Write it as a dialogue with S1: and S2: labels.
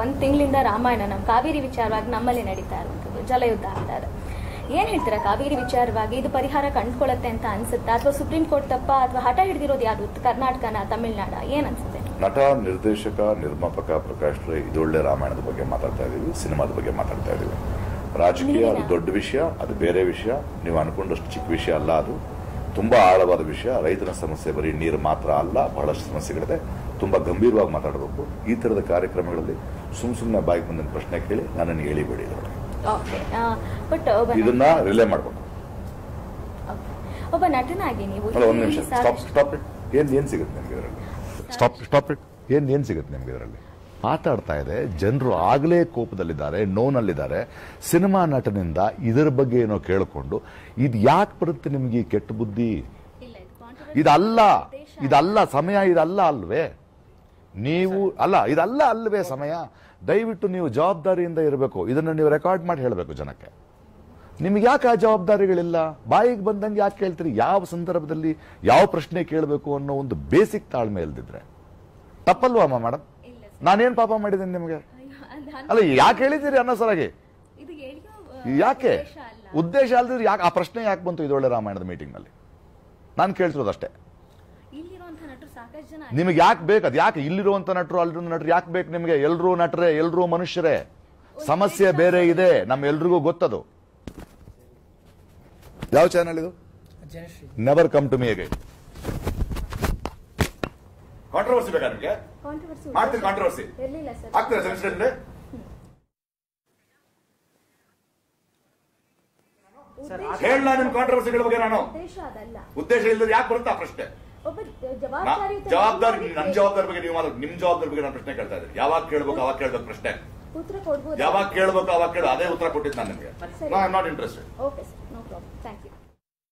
S1: ಒಂದು ತಿಂಗಳಿಂದ ರಾಮಾಯಣ ನಮ್ಮ ಕಾವೇರಿ ವಿಚಾರವಾಗಿ ನಮ್ಮಲ್ಲಿ ನಡೀತಾ ಇರುವಂಥದ್ದು, ಜಲಯುದ್ಧ ಆಗ್ತಾ ಇದೆ. ಏನ್ ಹೇಳ್ತೀರಾ ಕಾವೇರಿ ವಿಚಾರವಾಗಿ? ಇದು ಪರಿಹಾರ ಕಂಡುಕೊಳ್ಳುತ್ತೆ ಅಂತ ಅನ್ಸುತ್ತಾ, ಅಥವಾ ಸುಪ್ರೀಂ ಕೋರ್ಟ್ ತಪ್ಪ, ಅಥವಾ ಹಠ ಹಿಡಿದಿರೋದು ಯಾರು, ಕರ್ನಾಟಕನ, ತಮಿಳುನಾಡ, ಏನ್ ಅನ್ಸುತ್ತೆ?
S2: ನಟ, ನಿರ್ದೇಶಕ, ನಿರ್ಮಾಪಕ ಪ್ರಕಾಶ್ ರೈ ಇದೊಳ್ಳೆ ರಾಮಾಯಣದ ಬಗ್ಗೆ ಮಾತಾಡ್ತಾ ಇದೀವಿ, ಸಿನಿಮಾದ ಬಗ್ಗೆ ಮಾತಾಡ್ತಾ ಇದೀವಿ. ರಾಜಕೀಯ ಅದು ದೊಡ್ಡ ವಿಷಯ, ಅದು ಬೇರೆ ವಿಷಯ. ನೀವು ಅನ್ಕೊಂಡಷ್ಟು ಚಿಕ್ಕ ವಿಷಯ ಅಲ್ಲ, ಅದು ತುಂಬಾ ಆಳವಾದ ವಿಷಯ. ರೈತನ ಸಮಸ್ಯೆ ಬರೀ ನೀರು ಮಾತ್ರ ಅಲ್ಲ, ಬಹಳಷ್ಟು ಸಮಸ್ಯೆಗಳಿದೆ. ತುಂಬಾ ಗಂಭೀರವಾಗಿ ಮಾತಾಡಬೇಕು. ಈ ತರದ ಕಾರ್ಯಕ್ರಮಗಳಲ್ಲಿ ಸುಮ್ಮನೆ ಬಾಯಿಗೆ ಬಂದ ಪ್ರಶ್ನೆ ಕೇಳಿ ನನ್ನನ್ನು ಹೇಳಿಬೇಡಿ. ಇದನ್ನ ರಿಲೇ ಮಾಡಬೇಕು.
S1: ಒಬ್ಬ ನಟನಾಗಿ ನೀವು
S2: ಒಂದು ನಿಮಿಷ ಸ್ಟಾಪ್ ಇಟ್. ಏನ್ ಸಿಗುತ್ತೆ ನಿಮ್ಗೆ ಇದರಲ್ಲಿ? Stop it. ಏನ್ ಸಿಗುತ್ತೆ ನಿಮ್ಗೆ ಇದರಲ್ಲಿ? ಮಾತಾಡ್ತಾ ಇದೆ, ಜನರು ಆಗಲೇ ಕೋಪದಲ್ಲಿದ್ದಾರೆ, ನೋನಲ್ಲಿದ್ದಾರೆ. ಸಿನಿಮಾ ನಟನಿಂದ ಇದರ ಬಗ್ಗೆ ಏನೋ ಕೇಳಿಕೊಂಡು ಇದು ಯಾಕೆ ಬರುತ್ತೆ ನಿಮ್ಗೆ ಈ ಕೆಟ್ಟ ಬುದ್ಧಿ? ಇದಲ್ಲ ಸಮಯ, ಇದಲ್ಲ ಅಲ್ವೇ? ನೀವು ಇದಲ್ಲ ಅಲ್ವೇ ಸಮಯ? ದಯವಿಟ್ಟು ನೀವು ಜವಾಬ್ದಾರಿಯಿಂದ ಇರಬೇಕು. ಇದನ್ನು ನೀವು ರೆಕಾರ್ಡ್ ಮಾಡಿ ಹೇಳಬೇಕು ಜನಕ್ಕೆ. ನಿಮ್ಗೆ ಯಾಕೆ ಆ ಜವಾಬ್ದಾರಿಗಳಿಲ್ಲ? ಬಾಯಿಗೆ ಬಂದಂಗೆ ಯಾಕೆ ಕೇಳ್ತೀರಿ? ಯಾವ ಸಂದರ್ಭದಲ್ಲಿ ಯಾವ ಪ್ರಶ್ನೆ ಕೇಳಬೇಕು ಅನ್ನೋ ಒಂದು ಬೇಸಿಕ್ ತಾಳ್ಮೆ ಇಲ್ದಿದ್ರೆ ತಪ್ಪಲ್ವಾ ಮೇಡಮ್? ನಾನೇನ್ ಪಾಪ ಮಾಡಿದ್ದೇನೆ ನಿಮ್ಗೆ? ಅಲ್ಲ, ಯಾಕೆ ಹೇಳಿದ್ದೀರಿ ಅನ್ನೋ ಸರಾಗಿ? ಯಾಕೆ ಉದ್ದೇಶ ಅಲ್ದಿದ್ರೆ ಯಾಕೆ ಆ ಪ್ರಶ್ನೆ ಯಾಕೆ ಬಂತು ಇದೊಳ್ಳೆ ರಾಮಾಯಣದ ಮೀಟಿಂಗ್ ನಲ್ಲಿ? ನಾನು ಕೇಳ್ತಿರೋದಷ್ಟೇ. ನಿಮಗೆ ಯಾಕೆ ಬೇಕು? ಅದು ಯಾಕೆ ಇಲ್ಲಿರುವಂತ ನಟರು ಅಲ್ಲಿರೋ ನಟರು ಯಾಕೆ ಬೇಕು ನಿಮಗೆ? ಎಲ್ರೂ ನಟರೇ, ಎಲ್ರೂ ಮನುಷ್ಯರೇ. ಸಮಸ್ಯೆ ಬೇರೆ ಇದೆ, ನಮ್ಮೆಲ್ರಿಗೂ ಗೊತ್ತದು. ಯಾವ ಚಾನಲ್ ಇದು? Never come to me again. Controversy ಬೇಕಾ ನಿಮಗೆ? ಮಾಡ್ತೀನಿ ಕಾಂಟ್ರವರ್ಸಿ. ಆಗ್ತೀರಾ ಸೆನ್ಸಿಟಿವ್? ಹೇಳ ನಿಮ್ ಕಾಂಟ್ರವರ್ಸಿಗಳ ಬಗ್ಗೆ. ನಾನು ಉದ್ದೇಶ ಇಲ್ಲದೆ ಯಾಕೆ ಬರುತ್ತಾ ಪ್ರಶ್ನೆ? ಜವಾಬ್ದಾರಿ, ನಮ್ ಜವಾಬ್ದಾರಿ ಬಗ್ಗೆ ನೀವು ಮಾತಾಡಿ. ನಿಮ್ ಜವಾಬ್ದಾರಿ ಬಗ್ಗೆ ನಾನು ಪ್ರಶ್ನೆ ಕೇಳ್ತಾ ಇದ್ದೀನಿ. ಯಾವಾಗ ಕೇಳ್ಬೇಕು ಅವಾಗ ಕೇಳ್ಬೇಕು ಪ್ರಶ್ನೆ. ಯಾವಾಗ ಕೇಳ್ಬೇಕು ಅವಾಗ ಕೇಳು. ಅದೇ ಉತ್ತರ ಕೊಟ್ಟಿದ್ದು ನಾನು ನಿಮಗೆ. I am not interested.
S1: Okay sir, no problem. Thank you.